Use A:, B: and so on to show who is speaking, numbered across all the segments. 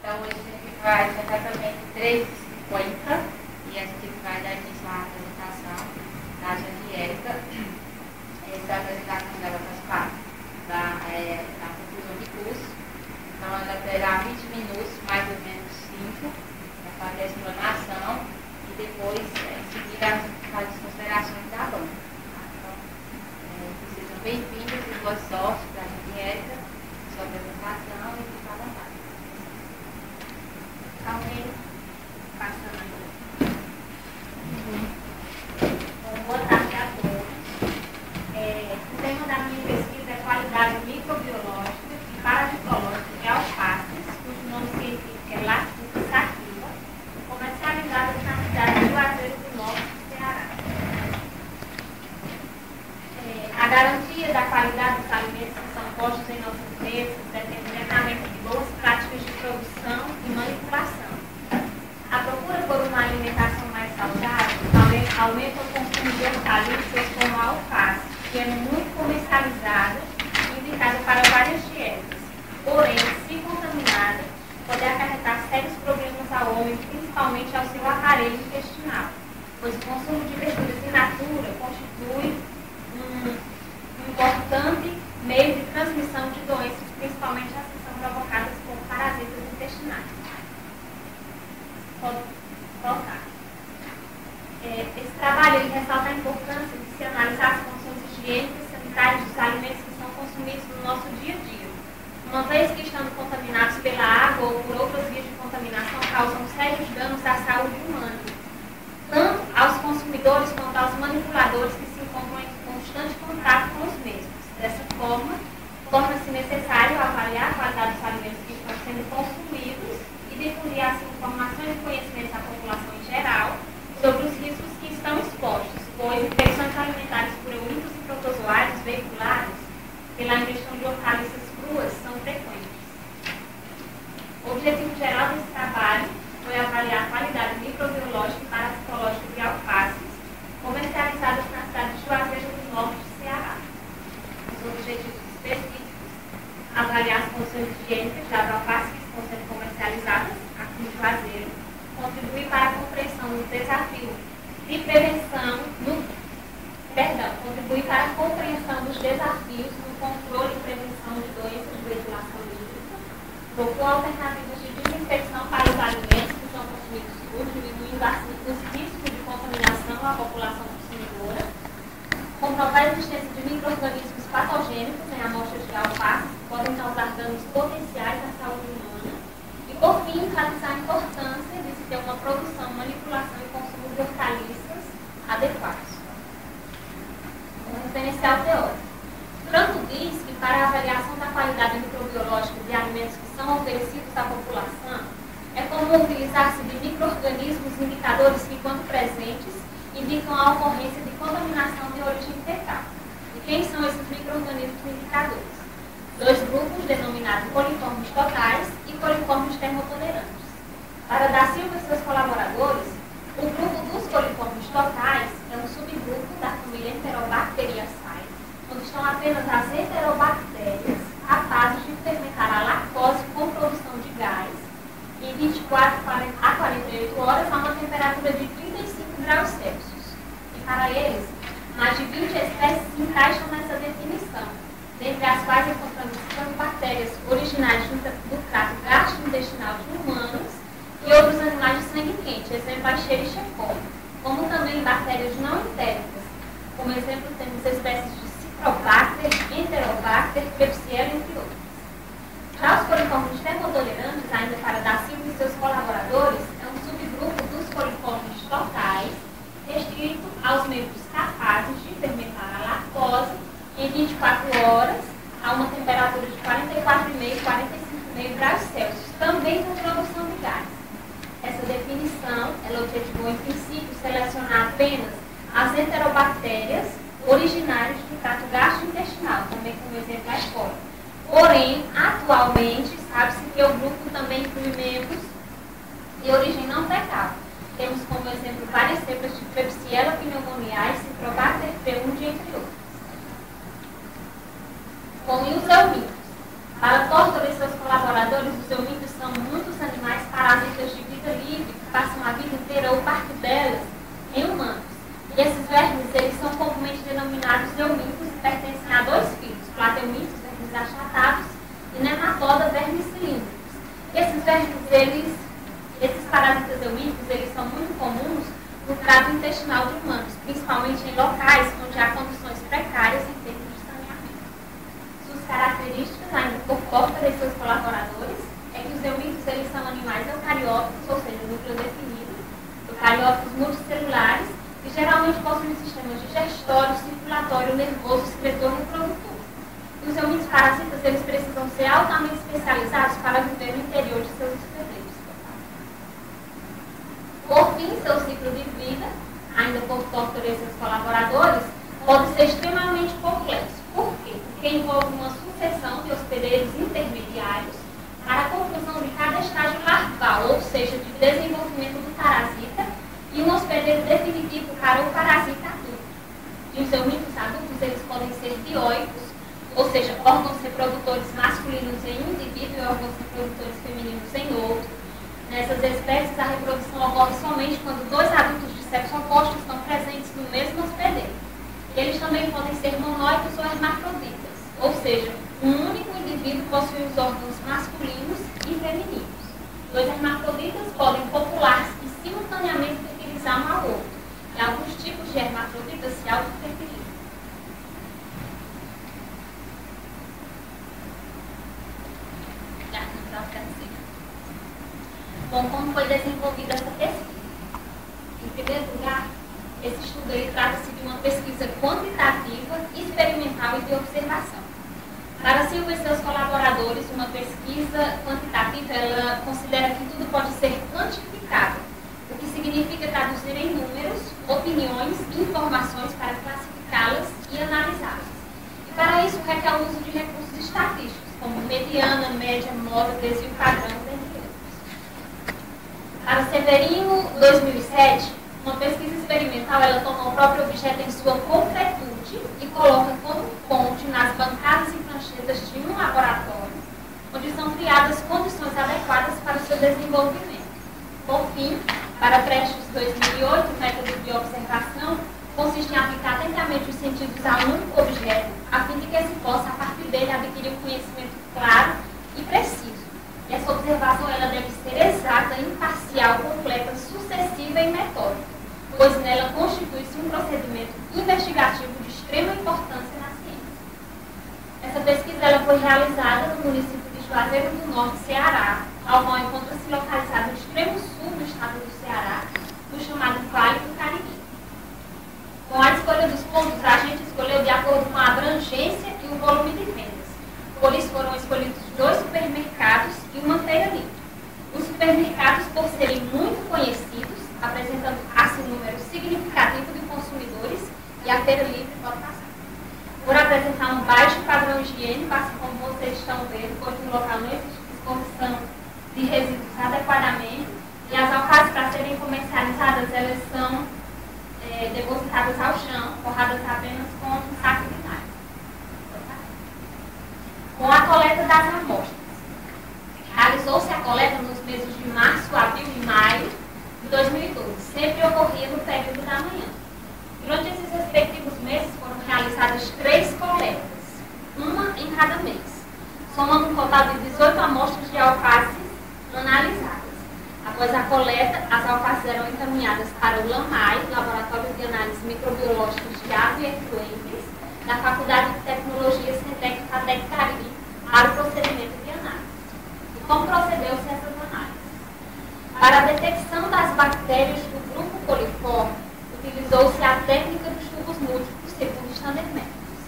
A: Então, hoje a gente vai exatamente 3h50 e a gente vai dar início à apresentação da Janiérica. Essa apresentação dela faz parte da conclusão de curso. Então, ela terá 20 minutos, mais ou menos 5, para fazer a explanação e depois, em seguida, a gente faz as considerações da banda. Então, sejam bem-vindos e boa sorte para a Janiérica, sua apresentação e fica à vontade.
B: Talvez passando aí. Bom, boa tarde a todos. O tema da minha pesquisa é qualidade microbiológica e parasitológica de alfaces, cujo nome científico é Lactuca sativa, comercializada na cidade de Juazeiro do Norte, Ceará. A garantia da qualidade dos alimentos que são postos em nossas mesas depende diretamente de boas práticas de produção e manipulação. A procura por uma alimentação mais saudável aumenta o consumo de hortaliças como a alface, que é muito comercializada e indicada para várias dietas. Porém, se contaminada, pode acarretar sérios problemas ao homem, principalmente ao seu aparelho intestinal, pois o consumo de verduras in natura constitui um importante meio de transmissão de doenças, principalmente as que são provocadas por parasitas intestinais. Pode voltar. Esse trabalho ele ressalta a importância de se analisar as funções higiênicas e sanitárias dos alimentos que são consumidos no nosso dia a dia, uma vez que, estando contaminados pela água ou por outras vias de contaminação, causam sérios danos à saúde humana, tanto aos consumidores quanto aos manipuladores que se encontram em constante contato com os mesmos. Dessa forma, torna-se necessário avaliar a qualidade dos alimentos que estão sendo consumidos e difundir assim informações e conhecimentos à população em geral sobre os riscos que estão expostos, pois infecções alimentares por eurídeos e protozoários veiculados pela ingestão de hortaliças cruas são frequentes. O objetivo geral desse trabalho foi avaliar a qualidade microbiológica e parasitológica de alfaces comercializadas na cidade de Juazeiro do Norte, Ceará. Os objetivos específicos: avaliar as funções higiênicas das alfaces que estão sendo comercializadas aqui em Juazeiro, contribuir para a compreensão dos desafios de prevenção contribuir para a compreensão dos desafios no controle e prevenção de doenças de ventilação hídrica, propor alternativas de desinfecção para os alimentos que são consumidos crus, diminuindo assim os riscos de contaminação à população consumidora, comprovar a existência de micro-organismos patogênicos em amostras de alface que podem causar danos potenciais à saúde humana e, por fim, enfatizar a importância de se ter uma produção, manipulação e consumo de hortaliças adequados. Um referencial teórico. Franco diz que para a avaliação da qualidade microbiológica de alimentos que são oferecidos à população, é comum utilizar-se de micro-organismos indicadores que, quando presentes, indicam a ocorrência de contaminação de origem fecal. E quem são esses micro-organismos indicadores? Dois grupos denominados coliformes totais e coliformes termotolerantes. Para Da Silva e seus colaboradores, o grupo dos coliformes totais é um subgrupo da família Enterobacteriaceae, onde estão apenas as enterobactérias capazes de fermentar a lactose com produção de gás em 24 a 48 horas a uma temperatura de 35 graus Celsius. E para eles, mais de 20 espécies se encaixam nessa definição, dentre as quais encontramos bactérias originais do trato gastrointestinal de humanos e outros animais de sangue quente, exemplo a Escherichia coli, como também bactérias não entéricas. Como exemplo, temos espécies de Citrobacter, Enterobacter, Klebsiella, entre outros. Já os coliformes termotolerantes, ainda para Da Silva e seus colaboradores, é um subgrupo dos coliformes totais, restrito aos membros capazes de fermentar a lactose em 24 horas a uma temperatura de 44,5 e 45,5 graus Celsius, também com produção de gás. Essa definição, ela objetivou, em princípio, selecionar apenas as enterobactérias originários do trato gastrointestinal, também como exemplo a escola. Porém, atualmente, sabe-se que o grupo também inclui membros de origem não fecal. Temos como exemplo várias cepas de Klebsiella pneumoniae, Citrobacter pyogenes, entre outros. Bom, e os eumídeos? Para Tortor e seus colaboradores, os eumídeos são muitos animais parasitas de vida livre que passam a vida inteira ou parte delas em humanos. E esses vermes, eles são comumente denominados eumídeos e pertencem a dois filhos, plateumídeos, vermes achatados, e nematoda, vermes cilíndricos. Esses vermes, esses parasitas eumídeos, eles são muito comuns no trato intestinal de humanos, principalmente em locais onde há condições precárias em termos de saneamento. Suas características, ainda por Tortor e seus colaboradores, é que os eumídeos, eles são animais eucarióticos, ou seja, núcleo definido, eucarióticos multicelulares, que geralmente possuem sistemas digestório, circulatório, nervoso, excretor e reprodutor. E os eumídeos parasitas, eles precisam ser altamente especializados para viver no interior de seus hospedeiros. Por fim, seu ciclo de vida, ainda por Tortor e seus colaboradores, pode ser extremamente complexo. Por quê? Porque envolve uma sucessão de hospedeiros intermediários para a conclusão de cada estágio larval, ou seja, de desenvolvimento do parasita, e um hospedeiro definitivo para o parasita adulto. E os eumídeos adultos, eles podem ser dioicos, ou seja, órgãos reprodutores masculinos em um indivíduo e órgãos reprodutores femininos em outro. Nessas espécies, a reprodução ocorre somente quando dois adultos de sexo oposto estão presentes no mesmo hospedeiro. Eles também podem ser monóicos ou hermafroditas, ou seja, um único indivíduo possui os órgãos masculinos e femininos. Dois hermafroditas podem copular-se e simultaneamente fertilizar um ao outro, e alguns tipos de hermafroditas se autofertilizam. Bom, como foi desenvolvida essa pesquisa? Em primeiro lugar, esse estudo aí trata-se de uma pesquisa quantitativa, experimental e de observação. Para Silva e seus colaboradores, uma pesquisa quantitativa, ela considera que tudo pode ser quantificado, o que significa traduzir em números, opiniões e informações para classificá-las e analisá-las. E para isso requer o uso de recursos estatísticos, como mediana, média, moda, desvio padrão, entre outros. Para Severino, 2007, uma pesquisa experimental, ela toma o próprio objeto em sua concretude e coloca como fonte nas bancadas e pranchetas de um laboratório, onde são criadas condições adequadas para o seu desenvolvimento. Por fim, para Prestes 2008, o método de observação consiste em aplicar atentamente os sentidos a um único objeto, a fim de que se possa, a partir dele, adquirir um conhecimento claro e preciso. E essa observação ela deve ser exata, imparcial, completa, sucessiva e metódica, pois nela constitui-se um procedimento investigativo de extrema importância na ciência. Essa pesquisa ela foi realizada no município de Juazeiro do Norte, Ceará, ao qual encontra-se localizado no extremo sul do estado do Ceará, no chamado Vale do Cariri. Com a escolha dos pontos, a gente escolheu de acordo com a abrangência e o volume de vendas. Por isso foram escolhidos 2 supermercados e uma feira livre. Os supermercados, por serem muito conhecidos, apresentando assim um número significativo de consumidores, e a feira livre pode passar. Por apresentar um baixo padrão higiênico, assim como vocês estão vendo, pois no local não existe disposição de resíduos adequadamente, e as alfaces, para serem comercializadas, elas são depositadas ao chão, forradas apenas com um saco de nylon. Com a coleta das amostras. Realizou-se a coleta nos meses de março, abril e maio de 2012. Sempre ocorria no período da manhã. Durante esses respectivos meses foram realizadas 3 coletas, uma em cada mês, somando um total de 18 amostras de alfaces analisadas. Após a coleta, as alfaces eram encaminhadas para o LAMAI, Laboratório de Análises Microbiológicas de Ave e Efluentes, da Faculdade de Tecnologia Centec FATEC Cariri, para o procedimento de análise. E como procedeu-se essas análises? Para a detecção das bactérias do grupo coliforme, utilizou-se a técnica dos tubos múltiplos segundo standard métodos.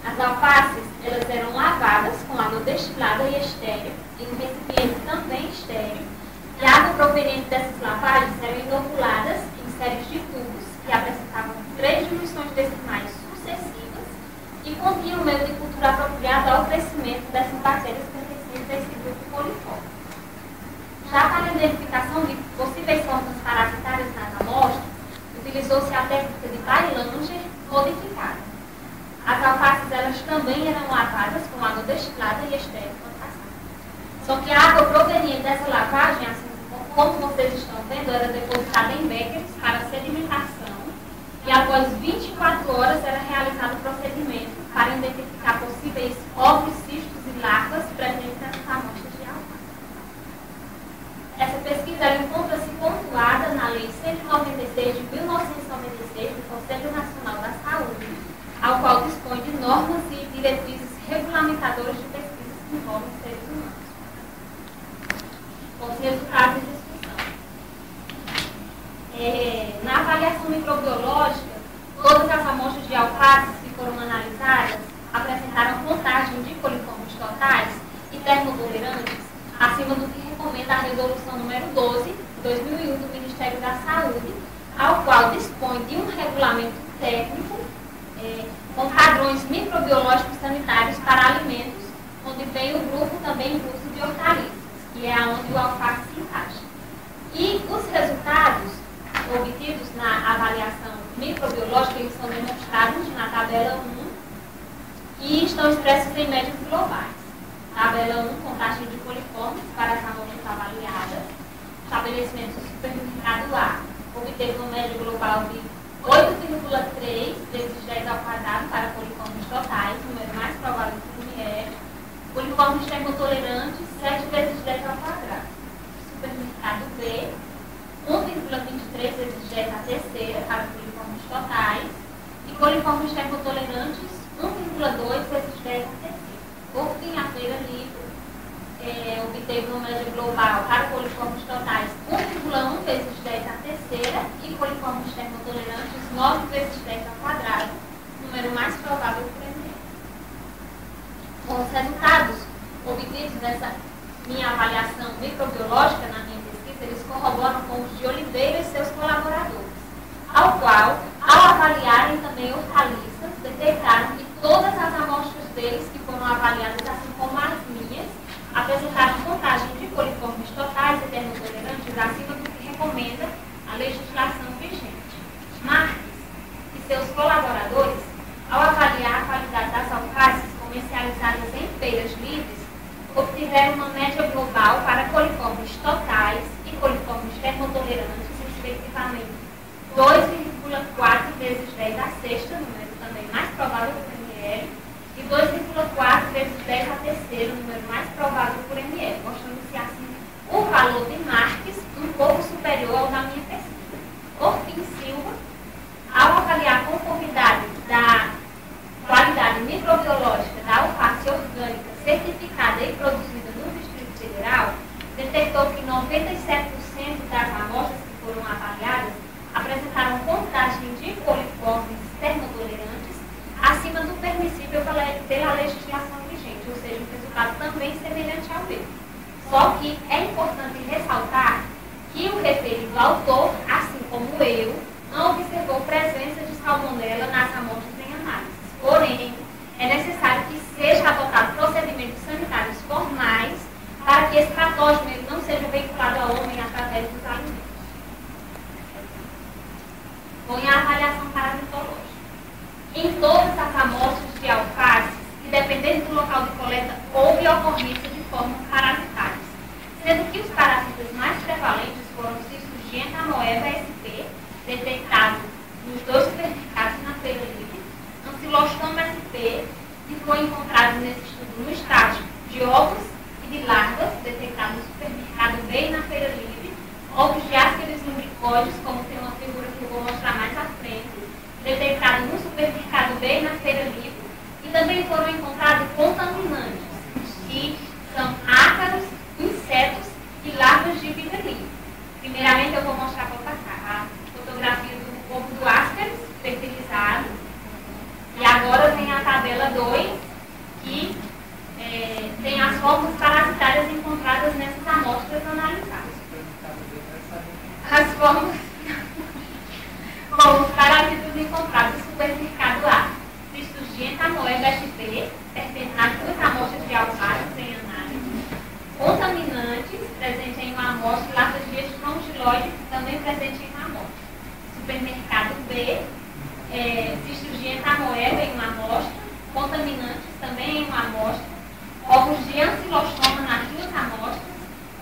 B: As alfaces, elas eram lavadas com água destilada e estéril, em um recipiente também estéril, e a água proveniente dessas lavagens eram inoculadas em séries de tubos que apresentavam 3 dimensões decimais sucessivas formas parasitárias nas amostras, utilizou-se a técnica de Bailanger modificada. As alfaces elas também eram lavadas com água destilada e estéril quando passadas. Só que a água proveniente dessa lavagem, assim como vocês estão vendo, era depositada em béqueres para sedimentação e após 24 horas era realizado o procedimento para identificar possíveis ovos, cistos e larvas presentes nessas amostras de alface. Essa pesquisa encontra-se pontuada na Lei 196 de 1996 do Conselho Nacional da Saúde, ao qual dispõe de normas e diretrizes regulamentadoras de pesquisas que envolvem seres humanos. Com os resultados de discussão. Na avaliação microbiológica, todas as amostras de alface que foram analisadas apresentaram contagem de coliformes totais e termotolerantes acima do que recomenda a resolução número 12, de 2001 do Ministério da Saúde, ao qual dispõe de um regulamento técnico com padrões microbiológicos sanitários para alimentos, onde vem o grupo também incluso de hortaliças, que é onde o alface se encaixa. E os resultados obtidos na avaliação microbiológica, eles são demonstrados na tabela 1 e estão expressos em médias globais. Tabela 1 com taxa de coliformes para as amostras avaliadas. Estabelecimento do supermercado A obteve uma média global de 8,3 vezes 10 ao quadrado para coliformes totais, número mais provável que é. Coliformes termotolerantes, 7 vezes 10 ao quadrado. Supermercado B, 1,23 vezes 10 à terceira para coliformes totais. E coliformes termotolerantes, 1,2 vezes 10 à terceira. Por fim, a Feira Livre obteve uma média global para coliformes totais 1,1 vezes 10 à terceira e coliformes termotolerantes 9 vezes 10 ao quadrado, número mais provável por ml. Com os resultados obtidos dessa minha avaliação microbiológica na minha pesquisa, eles corroboram com os de Oliveira e seus colaboradores, ao qual, ao avaliarem também hortaliças, detectaram que todas as amostras deles que foram avaliadas, assim como as minhas, apresentaram contagem de coliformes totais e termotolerantes acima do que recomenda a legislação vigente. Marques e seus colaboradores, ao avaliar a qualidade das alfaces comercializadas em feiras livres, obtiveram uma média global para coliformes totais e coliformes termotolerantes, respectivamente 2,4 vezes 10 à sexta, número também mais provável por ml, e 2,4 vezes 10 à terceira, número mais provável por ml, mostrando-se assim o valor de Marques um pouco superior ao da minha pesquisa. Por fim, Silva, ao avaliar a conformidade da qualidade microbiológica da alface orgânica certificada e produzida no Distrito Federal, detectou que 97% das amostras que foram avaliadas apresentaram contagem de coliformes termotolerantes acima do permissível pela legislação vigente, ou seja, um resultado também semelhante ao meu. Só que é importante ressaltar que o referido autor, assim como eu, não observou presença de salmonela nas amostras em análise. Porém, é necessário que seja adotado procedimentos sanitários formais para que esse patógeno ele não seja veiculado ao homem através dos alimentos. Põe a avaliação parasitológica. Em todas as amostras de alface, que dependendo do local de coleta, houve ocorrência de formas parasitárias, sendo que os parasitas mais prevalentes foram o Cisturgienta amoeba sp, detectado nos 2 supermercados na Feira Livre, Ancilostoma sp, que foi encontrado nesse estudo no estágio de ovos e de larvas, detectado no supermercado B e na Feira Livre, ovos de Ascaris lumbricóides, como tem uma figura que eu vou mostrar mais à frente, detectado no supermercado B e na Feira Livre, e também foram encontrados contaminantes, que são ácaros, insetos e larvas de vida livre. Primeiramente, eu vou mostrar para passar a fotografia do ovo do Ascaris fertilizado, e agora vem a tabela 2, que tem as formas parasitárias encontradas nessas amostras analisadas. As formas como os parasitas encontrados no supermercado A. Cisturgienta amoeba sp, as duas amostras também presente em uma amostra. Supermercado B, Cisturgienta amoeba em uma amostra, contaminantes também em uma amostra, ovos de ancilostoma nas 2 amostras,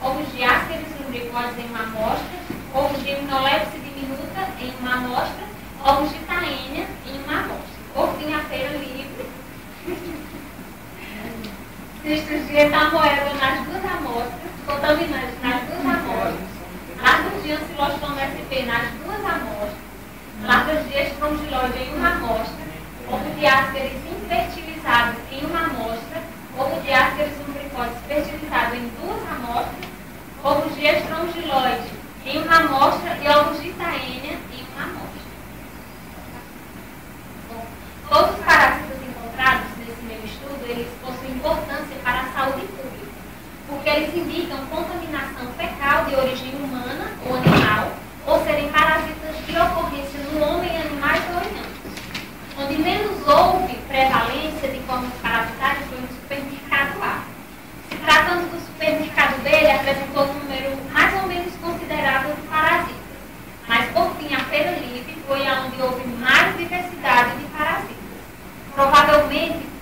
B: ovos de Ascaris lumbricoides em uma amostra, ovos de Hymnolepis diminuta em uma amostra, ovos de Taenia em uma amostra. Por fim, a feira livre, Cisturgienta amoeba nas 2 amostras, contaminantes nas 2 amostras, larvas de ancilostoma sp nas 2 amostras, larvas de estrongiloide em uma amostra, ovo de Ascaris infertilizado em uma amostra, ovo de Ascaris lumbricoides fertilizado em 2 amostras, ovos de estrongiloide em uma amostra e ovos de Taenia em uma amostra. Bom, todos os parasitas encontrados nesse meu estudo, eles possuem importância para a saúde pública, porque eles indicam contaminação fecal de origem humana ou animal, ou serem parasitas de ocorrência no homem, animais ou oriundos. Onde menos houve prevalência de formas parasitárias foi no supermercado A. Se tratando do supermercado B, ele apresentou um número mais ou menos considerável de parasitas. Mas, por fim, a feira livre foi onde houve mais diversidade de parasitas. Provavelmente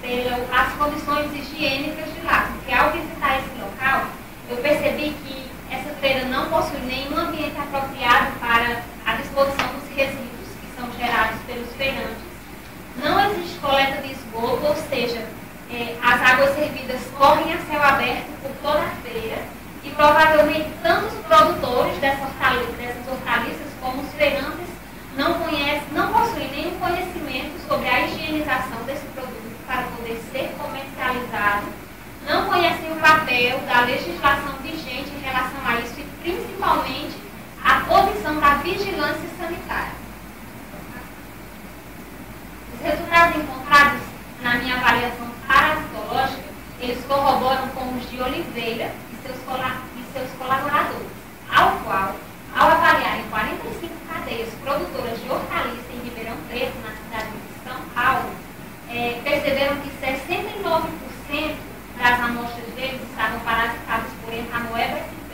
B: pelas condições higiênicas de lá, porque ao visitar esse local, eu percebi que essa feira não possui nenhum ambiente apropriado para a disposição dos resíduos que são gerados pelos feirantes. Não existe coleta de esgoto, ou seja, as águas servidas correm a céu aberto por toda a feira e provavelmente tanto os produtores dessas hortaliças como os feirantes não possuem nenhum conhecimento sobre a higienização desse produto para poder ser comercializado, não conhecem o papel da legislação vigente em relação a isso e principalmente a posição da vigilância sanitária. Os resultados encontrados na minha avaliação parasitológica, eles corroboram com os de Oliveira e seus colaboradores, ao qual, ao avaliarem 45 cadeias produtoras de hortaliça em Ribeirão Preto, na cidade de São Paulo, perceberam que 69% das amostras deles estavam parasitadas por Entamoeba sp,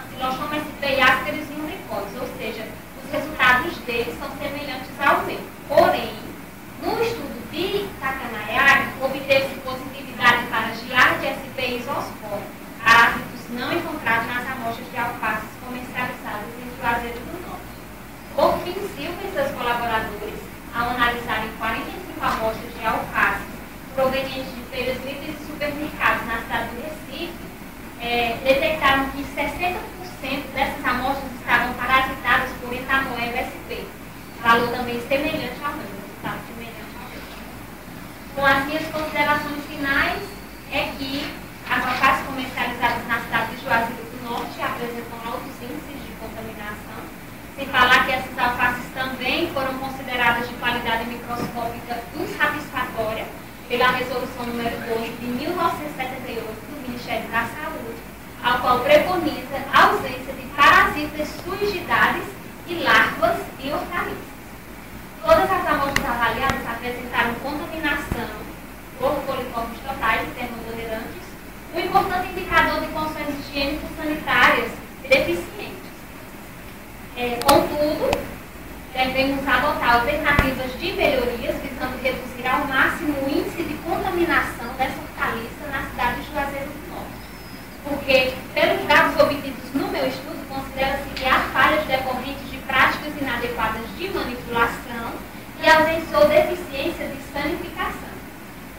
B: Ancilostoma sp e Ascaris lumbricoides, ou seja, os resultados deles são semelhantes ao meu. Porém, no estudo de Takanayagi, obteve-se positividade para Giardia sp e Isospora, parásitos não encontrados nas amostras de alfaces comercializadas em Juazeiro do Norte. Por fim, Silva e seus colaboradores, ao analisarem 45 amostras de alfaces provenientes de feiras livres e supermercados na cidade do Recife, detectaram que 60% dessas amostras estavam parasitadas por Entamoeba sp, valor também semelhante ao meu, resultado semelhante ao meu. Com as minhas considerações finais, é que as alfaces comercializadas na cidade de Juazeiro do Norte apresentam altos índices de contaminação, sem falar que essas alfaces também foram consideradas de qualidade microscópica insatisfatória pela resolução número 12 de 1978 do Ministério da Saúde, ao qual preconiza a ausência de parasitas suicidades e larvas e hortaliças. Todas as amostras avaliadas apresentaram contaminação por coliformes totais e termotolerantes, um importante indicador de condições higiênicas sanitárias deficientes. Contudo, devemos adotar alternativas de melhorias visando reduzir ao máximo o índice de contaminação dessa hortaliça na cidade de Juazeiro do Norte. Porque, pelos dados obtidos no meu estudo, considera-se que há falhas decorrentes de práticas inadequadas de manipulação e ausência ou deficiência de sanificação.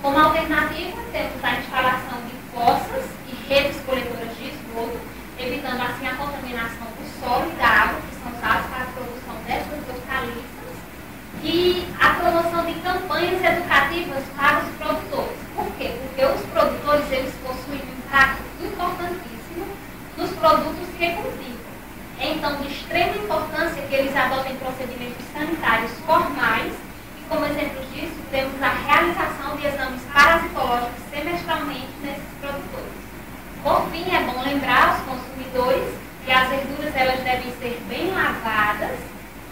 B: Como alternativa, temos a instalação de fossas e redes coletoras de esgoto, evitando assim a contaminação do solo e da água que são usados para a produção dessas hortaliças, e a promoção de campanhas educativas para os produtores. Por quê? Porque os produtores eles possuem um impacto importantíssimo nos produtos que cultivam. É então de extrema importância que eles adotem procedimentos sanitários formais e, como exemplos disso, temos a realização de exames parasitológicos semestralmente nesses produtores. Por fim, é bom lembrar aos consumidores que as verduras elas devem ser bem lavadas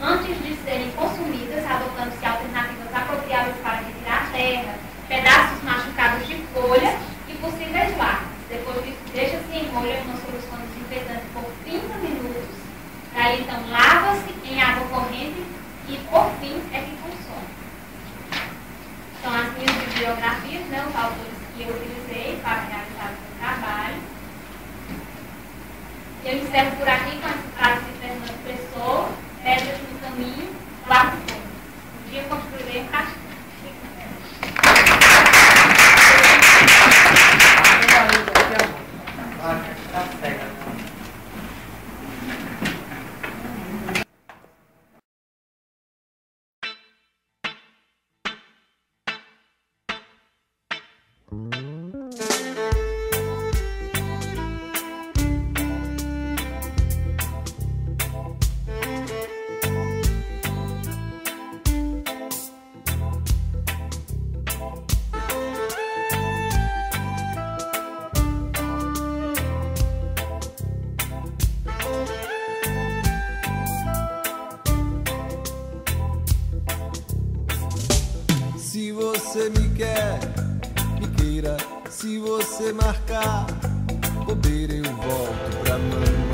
B: antes de serem consumidas, adotando-se alternativas apropriadas para retirar a terra, pedaços machucados de folha e possíveis larvas. Depois disso, deixa-se em molho em uma solução desinfetante por 30 minutos aí, então, lava-se em água corrente e, por fim, é que consome. São as minhas bibliografias, né, os autores que eu utilizei para realizar o meu trabalho. Eu encerro por aqui com as frases de Fernando Pessoa, Pedras no Caminho, Quarto Ponto. Um dia construirei um castelo.
C: Se você me quer, me queira. Se você marcar bobeira, eu volto pra mão.